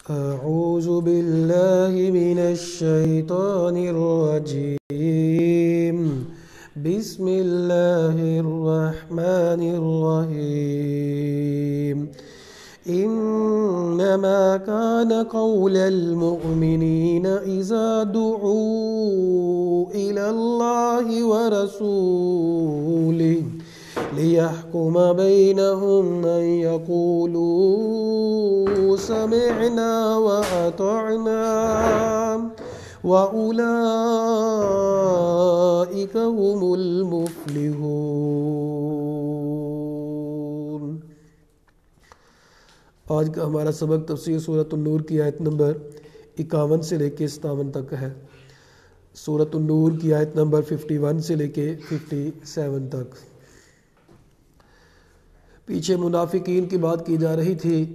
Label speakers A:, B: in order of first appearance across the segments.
A: أعوذ بالله من الشيطان الرجيم بسم الله الرحمن الرحيم إنما كان قول المؤمنين إذا دعوا إلى الله ورسوله ليحكم بينهم أن يقولوا سمعنا وأطعنا وأولئك هم المفلحون۔ آج کا ہمارا سبق تفسیر سورۃ النور کی آیت نمبر 51 سے لے کے 57 تک ہے۔ سورۃ النور کی آیت نمبر 51 سے لے کے 57 تک۔ پیچھے منافقین کی بات کی جا رہی تھی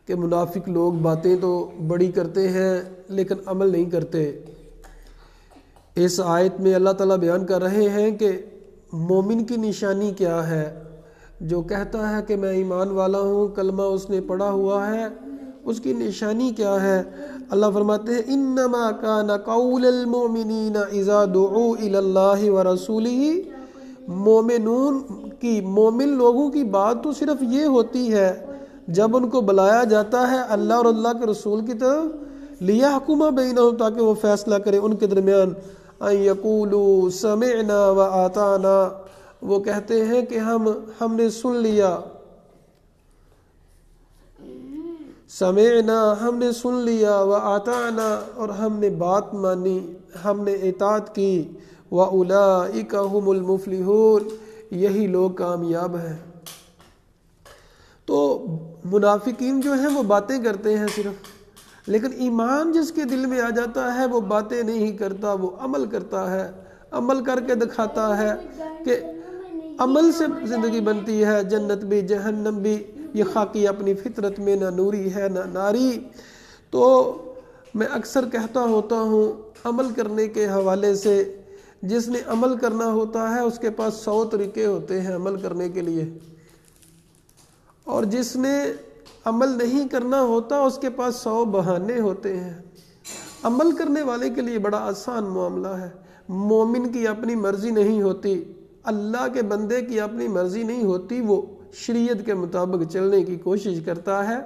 A: کہ منافق لوگ باتیں تو بڑی کرتے ہیں لیکن عمل نہیں کرتے۔ اس آیت میں اللہ تعالیٰ بیان کر رہے ہیں کہ مومن کی نشانی کیا ہے۔ جو کہتا ہے کہ میں ایمان والا ہوں، کلمہ اس نے پڑھا ہوا ہے، اس کی نشانی کیا ہے؟ اللہ فرماتے ہیں انما کان قول المؤمنین اذا دعوا الی اللہ ورسولہ۔ مومن لوگوں کی بات تو صرف یہ ہوتی ہے جب ان کو بلایا جاتا ہے اللہ اور اللہ کے رسول کی طرف، لیحکم بینہم، تاکہ وہ فیصلہ کرے ان کے درمیان، ان یقولوا سمعنا واطعنا، وہ کہتے ہیں کہ ہم نے سن لیا، سمعنا ہم نے سن لیا، واطعنا اور ہم نے بات مانی، ہم نے اطاعت کی، واولئک هم المفلحون، یہی لوگ کامیاب ہیں۔ تو منافقین جو ہیں وہ باتیں کرتے ہیں صرف، لیکن ایمان جس کے دل میں آ جاتا ہے وہ باتیں نہیں کرتا، وہ عمل کرتا ہے، عمل کر کے دکھاتا ہے کہ عمل سے زندگی بنتی ہے، جنت بھی جہنم بھی، یہ خاکی اپنی فطرت میں نہ نوری ہے نہ ناری۔ تو میں اکثر کہتا ہوتا ہوں عمل کرنے کے حوالے سے، جس نے عمل کرنا ہوتا ہے اس کے پاس 100 طریقے ہوتے ہیں عمل کرنے کے لیے، اور جس نے عمل نہیں کرنا ہوتا اس کے پاس 100 بہانے ہوتے ہیں۔ عمل کرنے والے کے لیے بڑا آسان معاملہ ہے۔ مومن کی اپنی مرضی نہیں ہوتی، اللہ کے بندے کی اپنی مرضی نہیں ہوتی، وہ شریعت کے مطابق چلنے کی کوشش کرتا ہے،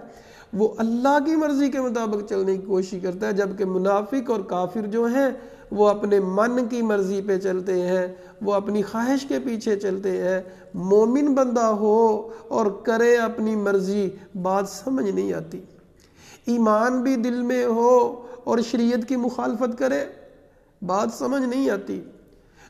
A: وہ اللہ کی مرضی کے مطابق چلنے کی کوشش کرتا ہے، جبکہ منافق اور کافر جو ہیں وہ اپنے من کی مرضی پہ چلتے ہیں، وہ اپنی خواہش کے پیچھے چلتے ہیں۔ مومن بندہ ہو اور کرے اپنی مرضی، بات سمجھ نہیں آتی۔ ایمان بھی دل میں ہو اور شریعت کی مخالفت کرے، بات سمجھ نہیں آتی۔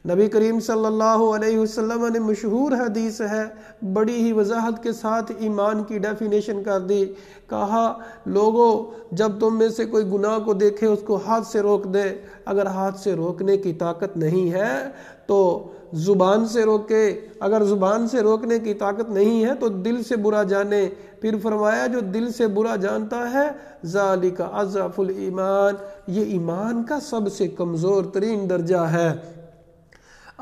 A: نبی کریم صلی اللہ علیہ وسلم نے مشہور حدیث ہے، بڑی ہی وضاحت کے ساتھ ایمان کی ڈیفینیشن کر دی۔ کہا لوگو، جب تم میں سے کوئی گناہ کو دیکھے اس کو ہاتھ سے روک دے، اگر ہاتھ سے روکنے کی طاقت نہیں ہے تو زبان سے روکے، اگر زبان سے روکنے کی طاقت نہیں ہے تو دل سے برا جانے۔ پھر فرمایا جو دل سے برا جانتا ہے ذالک اضعف الایمان، یہ ایمان کا سب سے کمزور ترین درجہ ہے۔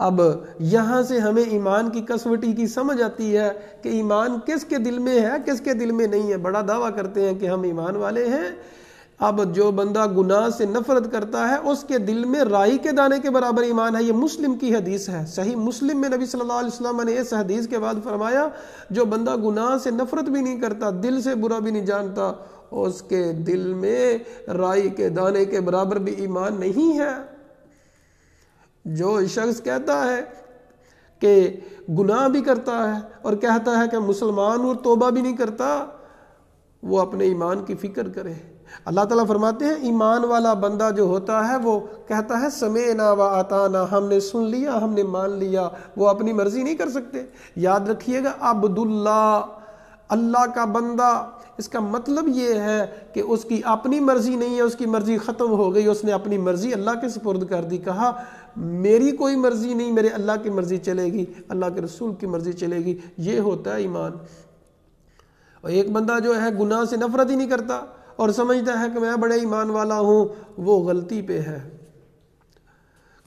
A: اب یہاں سے ہمیں ایمان کی کسوٹی کی سمجھ آتی ہے کہ ایمان کس کے دل میں ہے کس کے دل میں نہیں ہے۔ بڑا دعویٰ کرتے ہیں کہ ہم ایمان والے ہیں۔ اب جو بندہ گناہ سے نفرت کرتا ہے اس کے دل میں رائی کے دانے کے برابر ایمان ہے۔ یہ مسلم کی حدیث ہے، صحیح مسلم میں نبی صلی اللہ علیہ وسلم نے اس حدیث کے بعد فرمایا جو بندہ گناہ سے نفرت بھی نہیں کرتا، دل سے برا بھی نہیں جانتا، اس کے دل میں رائی کے دانے کے برابر بھی ایمان نہیں ہے۔ جو شخص کہتا ہے کہ گناہ بھی کرتا ہے اور کہتا ہے کہ مسلمان اور توبہ بھی نہیں کرتا، وہ اپنے ایمان کی فکر کرے۔ اللہ تعالیٰ فرماتے ہیں ایمان والا بندہ جو ہوتا ہے وہ کہتا ہے سمعنا واطعنا، ہم نے سن لیا، ہم نے مان لیا، وہ اپنی مرضی نہیں کر سکتے۔ یاد رکھیے گا عبداللہ، اللہ کا بندہ، اس کا مطلب یہ ہے کہ اس کی اپنی مرضی نہیں ہے، اس کی مرضی ختم ہو گئی، اس نے اپنی مرضی اللہ کے سپرد کر دی۔ کہا میری کوئی مرضی نہیں، میرے اللہ کی مرضی چلے گی، اللہ کے رسول کی مرضی چلے گی۔ یہ ہوتا ہے ایمان۔ اور ایک بندہ جو ہے گناہ سے نفرت ہی نہیں کرتا اور سمجھتا ہے کہ میں بڑے ایمان والا ہوں، وہ غلطی پہ ہے۔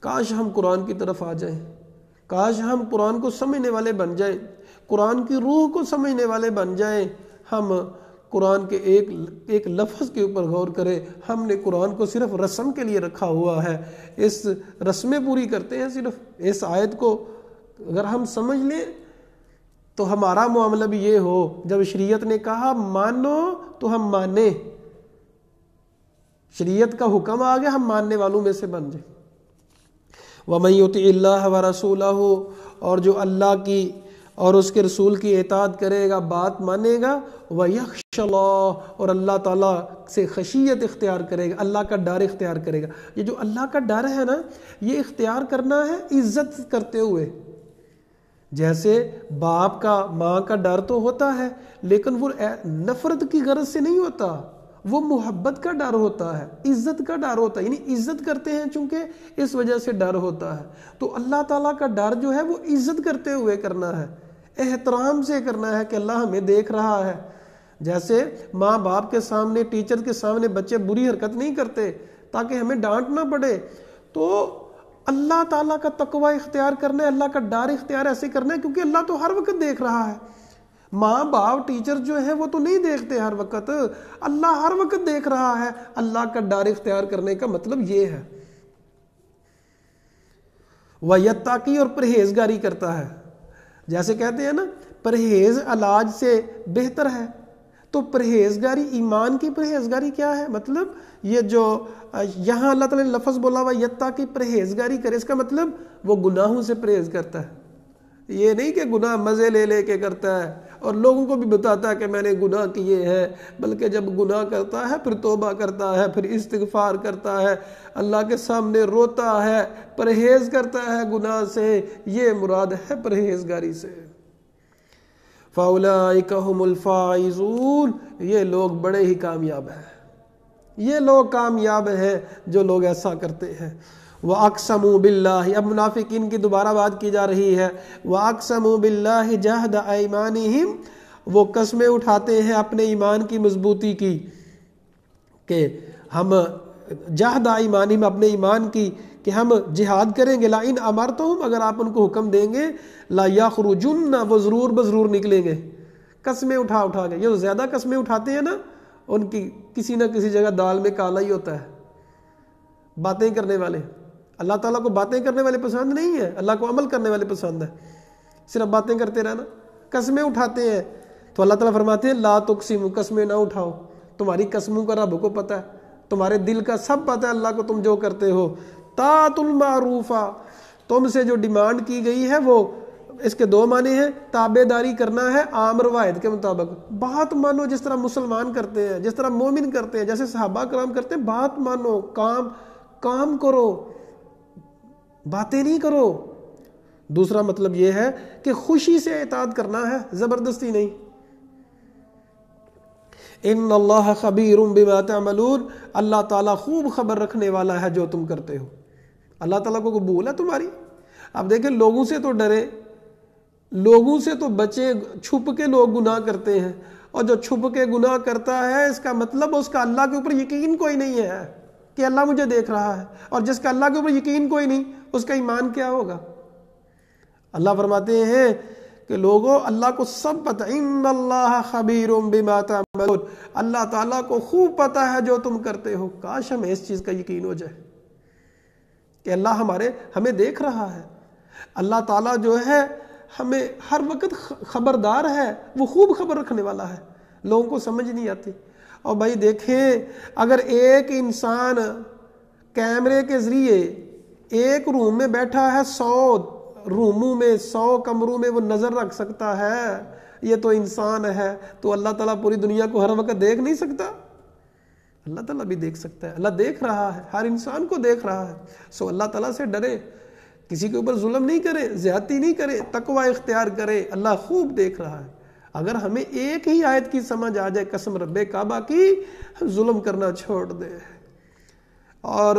A: کاش ہم قرآن کی طرف آ جائیں، کاش ہم قرآن کو سمجھنے والے بن جائیں، قرآن کی روح کو سمجھنے والے بن جائیں۔ ہم قرآن کے ایک لفظ کے اوپر غور کرے. ہم نے قرآن کو صرف رسم کے لیے رکھا ہوا ہے، اس رسمیں پوری کرتے ہیں. صرف اس آیت کو اگر ہم سمجھ لیں تو ہمارا معاملہ بھی یہ ہو، جب شریعت نے کہا مانو تو ہم مانیں، شریعت کا حکم آ گیا ہم ماننے والوں میں سے بن جائیں. وَمَن يُطِعِ اللَّهَ وَرَسُولَهُ، اور جو اللہ کی اور اس کے رسول کی اطاعت کرے گا، بات مانے گا، وَيَخْشَ اللَّهَ، اور اللہ تعالیٰ سے خشیت اختیار کرے گا، اللہ کا ڈر اختیار کرے گا. یہ جو اللہ کا ڈر ہے نا، یہ اختیار کرنا ہے عزت کرتے ہوئے. جیسے باپ کا ماں کا ڈر تو ہوتا ہے، لیکن وہ نفرت کی غرض سے نہیں ہوتا، وہ محبت کا ڈر ہوتا ہے، عزت کا ڈر ہوتا ہے، یعنی عزت کرتے ہیں چونکہ اس وجہ سے ڈر ہوتا ہے. تو اللہ تعالیٰ کا ڈر جو ہے وہ عزت کرتے ہوئے کرنا ہے، احترام سے کرنا ہے کہ اللہ ہمیں دیکھ رہا ہے. جیسے ماں باپ کے سامنے، ٹیچر کے سامنے بچے بری حرکت نہیں کرتے تاکہ ہمیں ڈانٹ نہ پڑے، تو اللہ تعالیٰ کا تقوی اختیار کرنا ہے، اللہ کا ڈر اختیار ایسے کرنا ہے کیونکہ اللہ تو ہر وقت دیکھ رہا ہے. ماں باپ ٹیچر جو ہیں وہ تو نہیں دیکھتے ہر وقت، اللہ ہر وقت دیکھ رہا ہے. اللہ کا ڈر اختیار کرنے کا مطلب یہ ہے. وَيَتَّقِي، اور پرہیزگاری کرتا ہے. جیسے کہتے ہیں نا پرہیز علاج سے بہتر ہے، تو پرہیزگاری، ایمان کی پرہیزگاری کیا ہے؟ مطلب یہ جو یہاں اللہ تعالیٰ نے لفظ بولا ہوا یتقی، پرہیزگاری کرے، اس کا مطلب وہ گناہوں سے پرہیز کرتا ہے. یہ نہیں کہ گناہ مزے لے لے کے کرتا ہے اور لوگوں کو بھی بتاتا ہے کہ میں نے گناہ کیے ہیں، بلکہ جب گناہ کرتا ہے پھر توبہ کرتا ہے، پھر استغفار کرتا ہے، اللہ کے سامنے روتا ہے، پرہیز کرتا ہے گناہ سے. یہ مراد ہے پرہیزگاری سے. فَأُولَٰئِكَ هُمُ الْفَائِزُونَ، یہ لوگ بڑے ہی کامیاب ہیں، یہ لوگ کامیاب ہیں جو لوگ ایسا کرتے ہیں. وَأَقْسَمُوا بِاللَّهِ، اب منافقین کی دوبارہ بات کی جا رہی ہے. وَأَقْسَمُوا بِاللَّهِ جَهْدَ أَيْمَانِهِمْ، وہ قسمیں اٹھاتے ہیں اپنے ایمان کی مضبوطی کی، کہ ہم جَهْدَ أَيْمَانِهِمْ، اپنے ایمان کی، کہ ہم جہاد کریں گے. لَإِنْ أَمَرْتُهُمْ، اگر آپ ان کو حکم دیں گے، لَا يَخْرُجُنَّ، وہ ضرور بضرور نکلیں گے. قسمیں اٹھا کے، یہ زیادہ قسمیں اٹھاتے ہیں نا، ان کی کسی نہ کسی جگہ دال میں کالا ہی ہوتا ہے. باتیں کرنے والے، اللہ تعالیٰ کو باتیں کرنے والے پسند نہیں ہے، اللہ کو عمل کرنے والے پسند ہے. صرف باتیں کرتے رہنا، قسمیں اٹھاتے ہیں. تو اللہ تعالیٰ فرماتے ہیں لا تقسموا، قسمیں نہ اٹھاؤ، تمہاری قسموں کا رب کو پتہ ہے، تمہارے دل کا سب پتہ ہے اللہ کو تم جو کرتے ہو. طاعت المعروفہ، تم سے جو ڈیمانڈ کی گئی ہے وہ اس کے دو معنی ہیں. تابع داری کرنا ہے عام روایت کے مطابق، بات مانو جس طرح مسلمان کرتے ہیں، جس طرح مومن کرتے ہیں، جیسے صحابہ کرام کرتے ہیں. بات مانو، کام کرو، باتیں نہیں کرو. دوسرا مطلب یہ ہے کہ خوشی سے اطاعت کرنا ہے، زبردستی نہیں. ان اللہ خبیر بما تعملون، اللہ تعالیٰ خوب خبر رکھنے والا ہے جو تم کرتے ہو. اللہ تعالیٰ کو قبول ہے تمہاری. اب دیکھیں لوگوں سے تو ڈرے، لوگوں سے تو بچے. چھپ کے لوگ گناہ کرتے ہیں، اور جو چھپ کے گناہ کرتا ہے اس کا مطلب اس کا اللہ کے اوپر یقین کوئی نہیں ہے کہ اللہ مجھے دیکھ رہا ہے. اور جس کا اللہ کے اوپر یقین کوئی نہیں، اس کا ایمان کیا ہوگا؟ اللہ فرماتے ہیں کہ لوگوں اللہ کو سب پتہ، ان اللہ خبیر بما تعملون، اللہ تعالیٰ کو خوب پتہ ہے جو تم کرتے ہو. کاش ہمیں اس چیز کا یقین ہو جائے کہ اللہ ہمیں دیکھ رہا ہے. اللہ تعالیٰ جو ہے ہمیں ہر وقت خبردار ہے، وہ خوب خبر رکھنے والا ہے. لوگوں کو سمجھ نہیں آتی. اور بھائی دیکھیں، اگر ایک انسان کیمرے کے ذریعے ایک روم میں بیٹھا ہے، 100 روموں میں، 100 کمروں میں وہ نظر رکھ سکتا ہے، یہ تو انسان ہے. تو اللہ تعالیٰ پوری دنیا کو ہر وقت دیکھ نہیں سکتا؟ اللہ تعالیٰ بھی دیکھ سکتا ہے. اللہ دیکھ رہا ہے، ہر انسان کو دیکھ رہا ہے. سو اللہ تعالیٰ سے ڈرے، کسی کے اوپر ظلم نہیں کرے، زیادتی نہیں کرے، تقوی اختیار کرے. اللہ خوب دیکھ رہا ہے. اگر ہمیں ایک ہی آیت کی سمجھ آ جائے، قسم رب کعبہ کی، ظلم کرنا چھوڑ دے اور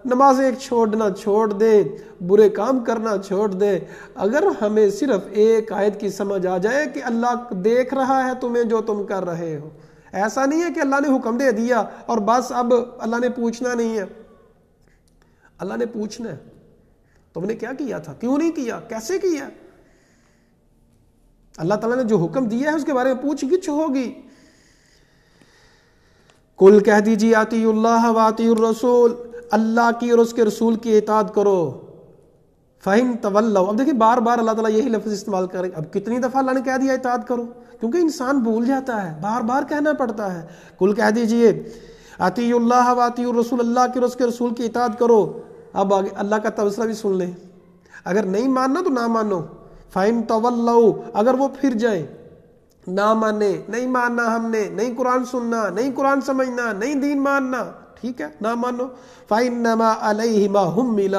A: نمازیں ایک چھوڑنا چھوڑ دیں، برے کام کرنا چھوڑ دیں. اگر ہمیں صرف ایک آیت کی سمجھ آ جائے کہ اللہ دیکھ رہا ہے تمہیں جو تم کر رہے ہو. ایسا نہیں ہے کہ اللہ نے حکم دے دیا اور بس اب اللہ نے پوچھنا نہیں ہے. اللہ نے پوچھنا ہے تم نے کیا کیا تھا، کیوں نہیں کیا، کیسے کیا. اللہ تعالیٰ نے جو حکم دیا ہے اس کے بارے میں پوچھ گچھ ہوگی. کل کہہ دیجیے اطیع اللہ و اطیع الرسول، اللہ کی اور اس کے رسول کی اطاعت کرو. فَإِن تَوَلَّوْا، اب دیکھیں بار بار اللہ تعالیٰ یہی لفظ استعمال کریں. اب کتنی دفعہ اللہ نے کہہ دیا اطاعت کرو، کیونکہ انسان بھول جاتا ہے، بار بار کہنا پڑتا ہے. کل کہہ دیجئے اطیع اللہ و اطیع الرسول، اللہ کے اور اس کے رسول کی اطاعت کرو. اب آگے اللہ کا تبصرہ بھی سن لیں، اگر نہیں ماننا تو نہ مانو. فَإِن تَوَلَّوْا، اگر وہ پھر جائیں، نہ مانے، نہیں ماننا ہم نے، نہیں قرآن سننا، نہیں قرآن سمجھنا، نہیں دین ماننا، ٹھیک ہے نہ مانو. فَإِنَّمَا عَلَيْهِ مَا حُمِّلَ،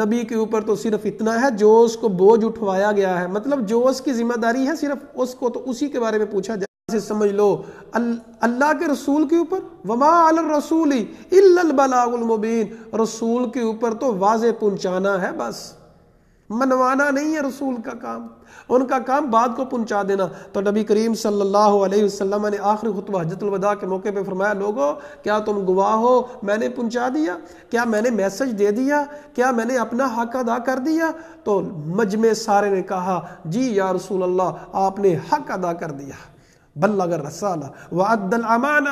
A: نبی کے اوپر تو صرف اتنا ہے جو اس کو بوجھ اٹھوایا گیا ہے، مطلب جو اس کی ذمہ داری ہے صرف اس کو تو اسی کے بارے میں پوچھا جائے. سے سمجھ لو اللہ کے رسول کے اوپر وَمَا عَلَى الرَّسُولِ إِلَّا الْبَلَاغُ الْمُبِينُ، رسول کے اوپر تو واضح پہنچانا ہے، بس منوانا نہیں ہے رسول کا کام، ان کا کام بات کو پہنچا دینا. تو نبی کریم صلی اللہ علیہ وسلم نے آخری خطبہ حجۃ الوداع کے موقع پہ فرمایا، لوگو کیا تم گواہ ہو میں نے پہنچا دیا؟ کیا میں نے میسج دے دیا؟ کیا میں نے اپنا حق ادا کر دیا؟ تو مجمع سارے نے کہا جی یا رسول اللہ آپ نے حق ادا کر دیا. بلغ الرسالہ وأدى الامانہ،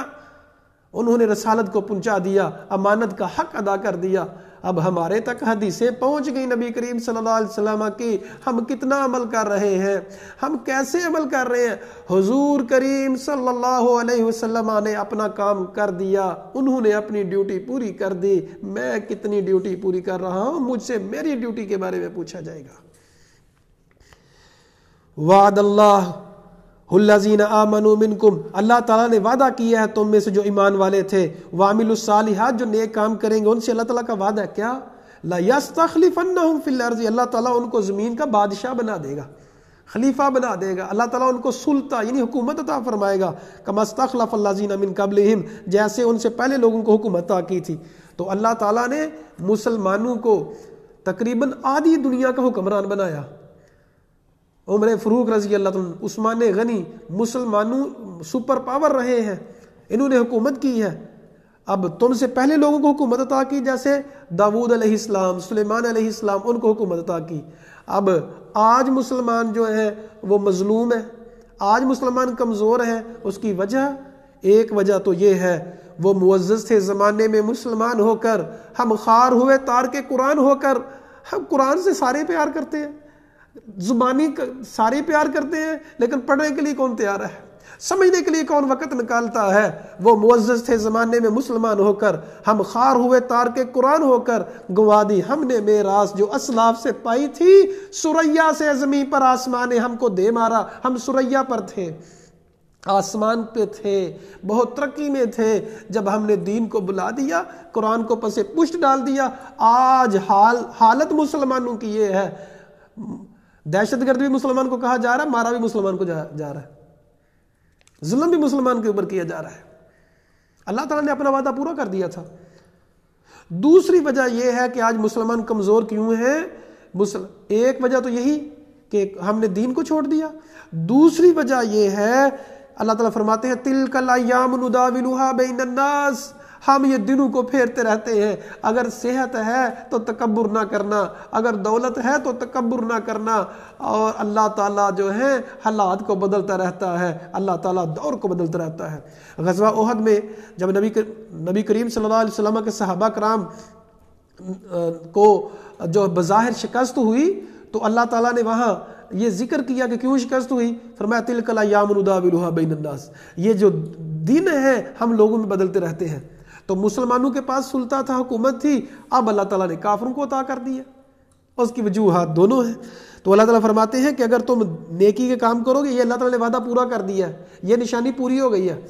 A: انہوں نے رسالت کو پہنچا دیا، امانت کا حق ادا کر دیا. اب ہمارے تک حدیثیں پہنچ گئی نبی کریم صلی اللہ علیہ وسلم کی، ہم کتنا عمل کر رہے ہیں، ہم کیسے عمل کر رہے ہیں. حضور کریم صلی اللہ علیہ وسلم نے اپنا کام کر دیا، انہوں نے اپنی ڈیوٹی پوری کر دی. میں کتنی ڈیوٹی پوری کر رہا ہوں، مجھ سے میری ڈیوٹی کے بارے میں پوچھا جائے گا. وعد اللہ الذین آمنوا منکم، اللہ تعالیٰ نے وعدہ کیا ہے تم میں سے جو ایمان والے تھے، وعملوا الصالحات، جو نیک کام کریں گے، ان سے اللہ تعالیٰ کا وعدہ ہے کیا؟ لَيَسْتَخْلِفَنَّهُمْ فِي الْأَرْضِ، اللہ تعالیٰ ان کو زمین کا بادشاہ بنا دے گا، خلیفہ بنا دے گا. اللہ تعالیٰ ان کو سلطہ یعنی حکومت عطا فرمائے گا. كَمَا اسْتَخْلَفَ الَّذِينَ مِن قَبْلِهِمْ، جیسے ان سے پہلے لوگوں کو حکومت عطا کی تھی. تو اللہ تعالیٰ نے مسلمانوں کو تقریباً آدھی دنیا کا حکمران بنایا. عمر فاروق رضی اللہ عنہ، عثمان غنی، مسلمانوں سپر پاور رہے ہیں، انہوں نے حکومت کی ہے. اب تم سے پہلے لوگوں کو حکومت عطا کی، جیسے داؤد علیہ السلام، سلیمان علیہ السلام، ان کو حکومت عطا کی. اب آج مسلمان جو ہیں وہ مظلوم ہیں، آج مسلمان کمزور ہیں. اس کی وجہ ایک وجہ تو یہ ہے وہ معزز تھے زمانے میں مسلمان ہو کر، ہم خار ہوئے تار کے قرآن ہو کر. ہم قرآن سے سارے پیار کرتے ہیں، زبانی سارے پیار کرتے ہیں، لیکن پڑھنے کے لیے کون تیار ہے، سمجھنے کے لیے کون وقت نکالتا ہے. وہ معزز تھے زمانے میں مسلمان ہو کر، ہم خار ہوئے تار کے قرآن ہو کر. گوا دی ہم نے میراث جو اسلاف سے پائی تھی، سریا سے زمین پر آسمان نے ہم کو دے مارا. ہم سریا پر تھے، آسمان پہ تھے، بہت ترقی میں تھے. جب ہم نے دین کو بلا دیا، قرآن کو پسے پشت ڈال دیا. آج حالت مسلمانوں کی یہ ہے، دہشت گرد بھی مسلمان کو کہا جا رہا ہے، مارا بھی مسلمان کو جا رہا ہے، ظلم بھی مسلمان کے اوپر کیا جا رہا ہے. اللہ تعالیٰ نے اپنا وعدہ پورا کر دیا تھا. دوسری وجہ یہ ہے کہ آج مسلمان کمزور کیوں ہیں. ایک وجہ تو یہی کہ ہم نے دین کو چھوڑ دیا. دوسری وجہ یہ ہے اللہ تعالیٰ فرماتے ہیں تِلْكَ الْأَيَّامُ نُدَاوِلُهَا بَيْنَ النَّاسِ، ہم یہ دنوں کو پھیرتے رہتے ہیں. اگر صحت ہے تو تکبر نہ کرنا، اگر دولت ہے تو تکبر نہ کرنا. اور اللہ تعالیٰ جو ہے حالات کو بدلتا رہتا ہے، اللہ تعالیٰ دور کو بدلتا رہتا ہے. غزوہ احد میں جب نبی کریم صلی اللہ علیہ وسلم کے صحابہ کرام کو جو بظاہر شکست ہوئی، تو اللہ تعالیٰ نے وہاں یہ ذکر کیا کہ کیوں شکست ہوئی. فرمایا تِلْكَ الْأَيَّامُ نُدَاوِلُهَا بَيْنَ النَّاسِ، یہ جو دن ہیں ہم لوگوں میں بدلتے رہتے ہیں. تو مسلمانوں کے پاس سلطہ تھا، حکومت تھی، اب اللہ تعالیٰ نے کافروں کو عطا کر دیا. اس کی وجوہات دونوں ہیں. تو اللہ تعالیٰ فرماتے ہیں کہ اگر تم نیکی کے کام کرو گے، یہ اللہ تعالیٰ نے وعدہ پورا کر دیا ہے، یہ نشانی پوری ہو گئی ہے.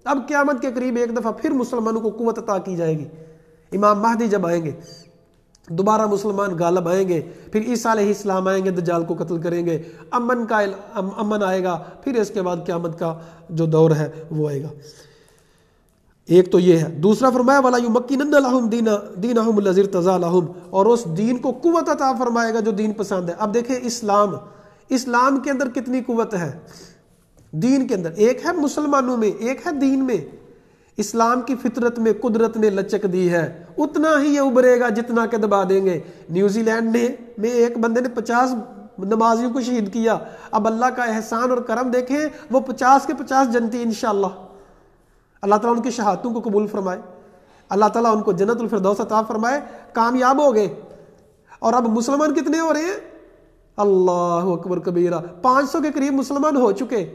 A: اب قیامت کے قریب ایک دفعہ پھر مسلمانوں کو قوت عطا کی جائے گی. امام مہدی جب آئیں گے، دوبارہ مسلمان غالب آئیں گے، پھر عیسیٰ علیہ السلام آئیں گے، دجال کو قتل کریں گے، امن آئے گا، پھر اس کے بعد قیامت کا جو دور ہے وہ آئے گا. ایک تو یہ ہے. دوسرا فرمایا وَلَا يُمَكِّنَنَّ لَهُمْ دِينَهُمُ الَّذِي ارْتَضَىٰ لَهُمْ، اور اس دین کو قوت عطا فرمائے گا جو دین پسند ہے. اب دیکھیں اسلام کے اندر کتنی قوت ہے دین کے اندر. ایک ہے مسلمانوں میں، ایک ہے دین میں. اسلام کی فطرت میں قدرت نے لچک دی ہے، اتنا ہی یہ ابھرے گا جتنا کہ دبا دیں گے. نیوزی لینڈ میں ایک بندے نے 50 نمازیوں کو شہید کیا. اب اللہ کا احسان اور کرم دیکھیں، وہ 50 کے 50 جنتی انشاءاللہ. اللہ تعالیٰ ان کی شہادتوں کو قبول فرمائے، اللہ تعالیٰ ان کو جنت الفردوس عطا فرمائے، کامیاب ہو گئے۔ اور اب مسلمان کتنے ہو رہے ہیں؟ اللہ اکبر کبیرہ، 500 کے قریب مسلمان ہو چکے،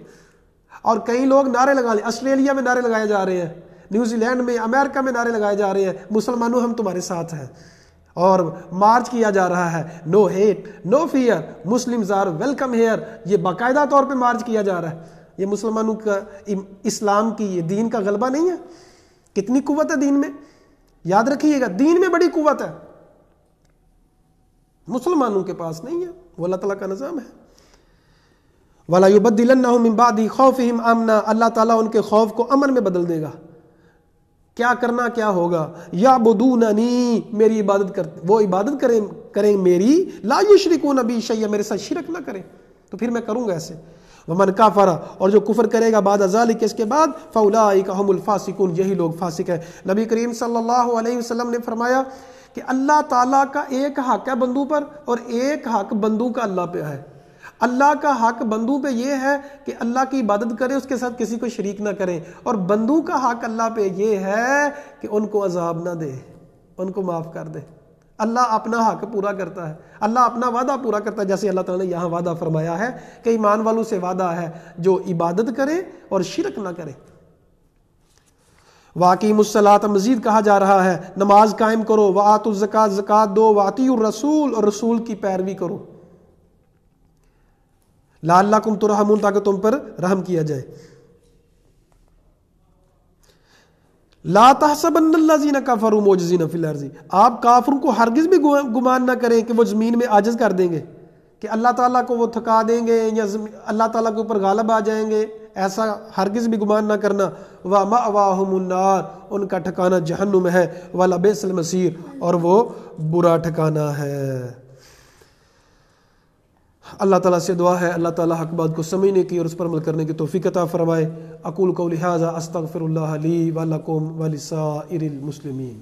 A: اور کئی لوگ نعرے لگا لیں، آسٹریلیا میں نعرے لگائے جا رہے ہیں، نیوزی لینڈ میں، امریکہ میں نعرے لگائے جا رہے ہیں، مسلمانوں ہم تمہارے ساتھ ہیں، اور مارچ کیا جا رہا ہے، no hate no fear, Muslims are welcome here, یہ باقاعدہ طور پہ مارچ کیا جا رہا ہے۔ یہ مسلمانوں کا، اسلام کی، یہ دین کا غلبہ نہیں ہے؟ کتنی قوت ہے دین میں، یاد رکھیے گا، دین میں بڑی قوت ہے، مسلمانوں کے پاس نہیں ہے، وہ اللہ تعالیٰ کا نظام ہے۔ وَلَا يُبَدِّلَنَّهُم مِّن بَعْدِ خَوْفِهِمْ أَمْنًا، اللہ تعالیٰ ان کے خوف کو امن میں بدل دے گا۔ کیا کرنا کیا ہوگا؟ یعبدوننی، میری عبادت کرتے، وہ عبادت کریں میری، لا یشرکون بی شیئا، میرے ساتھ شرک نہ کریں، تو پھر میں کروں گا ایسے۔ ومن کافر، اور جو کفر کرے گا بعد ذالک، اس کے بعد، فاولئک هم الفاسقون، یہی لوگ فاسق ہیں۔ نبی کریم صلی اللہ علیہ وسلم نے فرمایا کہ اللہ تعالیٰ کا ایک حق ہے بندوں پر، اور ایک حق بندوں کا اللہ پہ ہے۔ اللہ کا حق بندوں پہ یہ ہے کہ اللہ کی عبادت کرے، اس کے ساتھ کسی کو شریک نہ کریں، اور بندوں کا حق اللہ پہ یہ ہے کہ ان کو عذاب نہ دے، ان کو معاف کر دے۔ اللہ اپنا حق پورا کرتا ہے، اللہ اپنا وعدہ پورا کرتا ہے، جیسے اللہ تعالیٰ نے یہاں وعدہ فرمایا ہے کہ ایمان والوں سے وعدہ ہے جو عبادت کرے اور شرک نہ کرے۔ وَأَقِیمُوا الصَّلَاةَ، مزید کہا جا رہا ہے نماز قائم کرو، وَآتُوا الزَّکَاةَ، زکوٰۃ دو، وَأَطِیعُوا الرَّسُولَ، اور رسول کی پیروی کرو، لعلکم ترحمون، تاکہ تم پر رحم کیا جائے۔ لا تحسبن الذین کفروا معجزین فی الارض، آپ کافروں کو ہرگز بھی گمان نہ کریں کہ وہ زمین میں عاجز کر دیں گے، کہ اللہ تعالیٰ کو وہ تھکا دیں گے یا اللہ تعالیٰ کے اوپر غالب آ جائیں گے، ایسا ہرگز بھی گمان نہ کرنا۔ وَمَأْوَاهُمُ النَّارُ، ان کا ٹھکانہ جہنم ہے، وَلَبِئْسَ الْمَصِیرُ، اور وہ برا ٹھکانہ ہے۔ اللہ تعالیٰ سے دعا ہے اللہ تعالیٰ حق بات کو سمجھنے کی اور اس پر عمل کرنے کی توفیق عطا فرمائے۔ اقول قولی ھذا استغفر اللہ لی ولکم ولسائر المسلمین۔